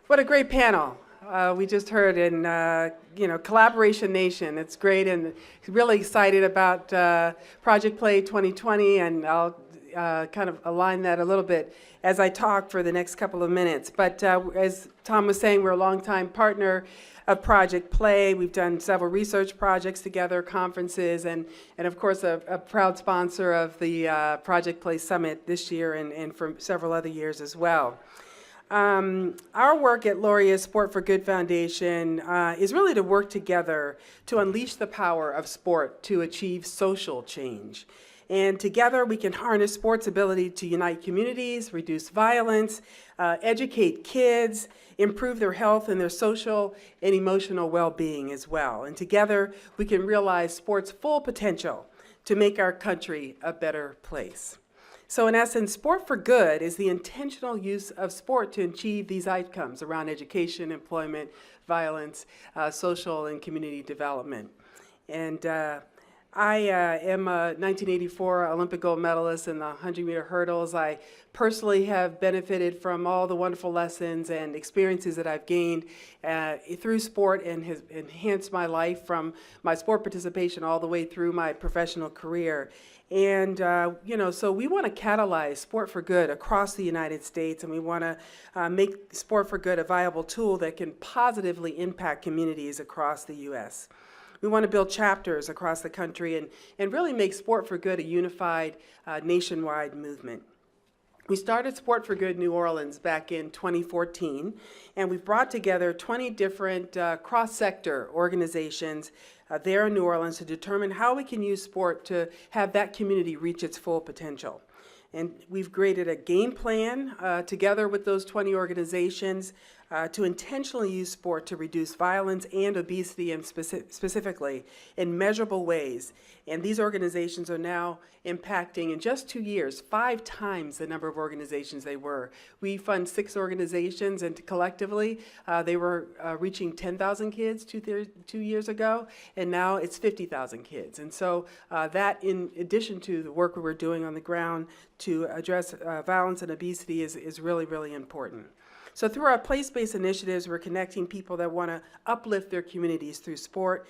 What a great panel. We just heard in, Collaboration Nation. It's great, and really excited about Project Play 2020, and I'll kind of align that a little bit as I talk for the next couple of minutes. But as Tom was saying, we're a longtime partner of Project Play. We've done several research projects together, conferences, and of course a proud sponsor of the Project Play Summit this year and for several other years as well. Our work at Laureus Sport for Good Foundation is really to work together to unleash the power of sport to achieve social change. And together we can harness sport's ability to unite communities, reduce violence, educate kids, improve their health and their social and emotional well-being as well. And together we can realize sport's full potential to make our country a better place. So in essence, Sport for Good is the intentional use of sport to achieve these outcomes around education, employment, violence, social and community development. And I am a 1984 Olympic gold medalist in the 100-meter hurdles. I personally have benefited from all the wonderful lessons and experiences that I've gained through sport and has enhanced my life from my sport participation all the way through my professional career. And, so we want to catalyze Sport for Good across the United States, and we want to make Sport for Good a viable tool that can positively impact communities across the U.S. We want to build chapters across the country and really make Sport for Good a unified nationwide movement. We started Sport for Good New Orleans back in 2014, and we've brought together 20 different cross-sector organizations there in New Orleans to determine how we can use sport to have that community reach its full potential. And we've created a game plan together with those 20 organizations to intentionally use sport to reduce violence and obesity, and specifically in measurable ways. And these organizations are now impacting, in just 2 years, 5 times the number of organizations they were. We fund 6 organizations, and collectively they were reaching 10,000 kids 2 years ago, and now it's 50,000 kids. And so that, in addition to the work we were doing on the ground to address violence and obesity, is really, really important. So through our place-based initiatives, we're connecting people that want to uplift their communities through sport.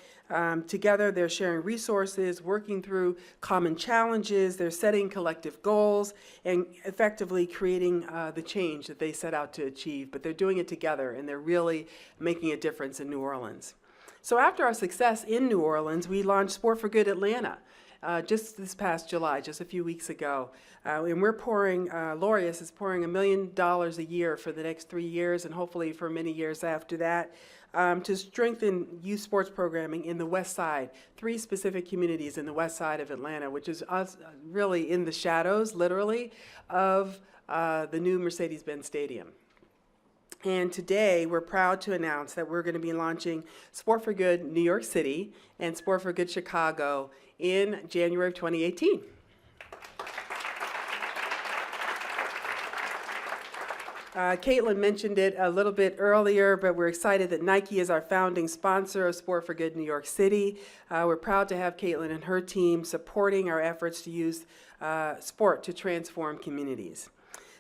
Together, they're sharing resources, working through common challenges, they're setting collective goals, and effectively creating the change that they set out to achieve. But they're doing it together, and they're really making a difference in New Orleans. So after our success in New Orleans, we launched Sport for Good Atlanta. Just this past July, just a few weeks ago. And we're pouring, Laureus is pouring $1 million a year for the next 3 years, and hopefully for many years after that, to strengthen youth sports programming in the West Side, 3 specific communities in the West Side of Atlanta, which is us really in the shadows, literally, of the new Mercedes-Benz Stadium. And today, we're proud to announce that we're going to be launching Sport for Good New York City and Sport for Good Chicago in January of 2018. Caitlin mentioned it a little bit earlier, but we're excited that Nike is our founding sponsor of Sport for Good New York City. We're proud to have Caitlin and her team supporting our efforts to use sport to transform communities.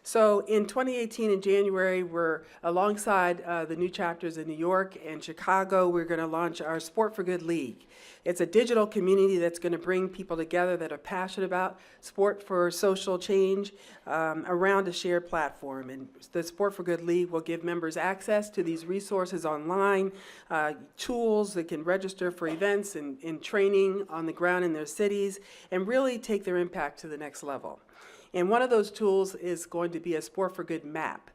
So in 2018, in January, we're alongside the new chapters in New York and Chicago. We're going to launch our Sport for Good League. It's a digital community that's going to bring people together that are passionate about sport for social change around a shared platform. And the Sport for Good League will give members access to these resources online, tools that can register for events and training on the ground in their cities, and really take their impact to the next level. And one of those tools is going to be a Sport for Good map,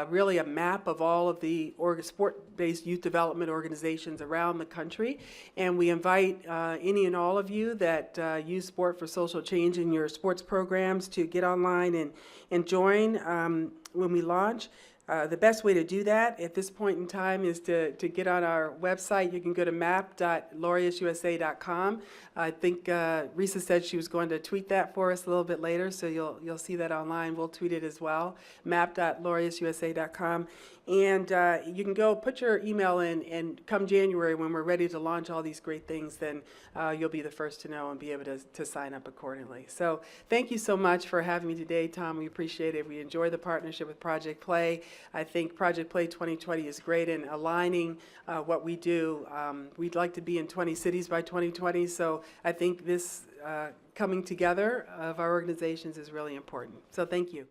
really a map of all of the sport-based youth development organizations around the country. And we invite any and all of you that use sport for social change in your sports programs to get online and join when we launch. The best way to do that at this point in time is to get on our website. You can go to map.laureususa.com. I think Risa said she was going to tweet that for us a little bit later, so you'll see that online. We'll tweet it as well, map.laureususa.com. And you can go put your email in, and come January when we're ready to launch all these great things, then you'll be the first to know and be able to sign up accordingly. So thank you so much for having me today, Tom. We appreciate it. We enjoy the partnership with Project Play. I think Project Play 2020 is great in aligning what we do. We'd like to be in 20 cities by 2020, so I think this coming together of our organizations is really important. So thank you.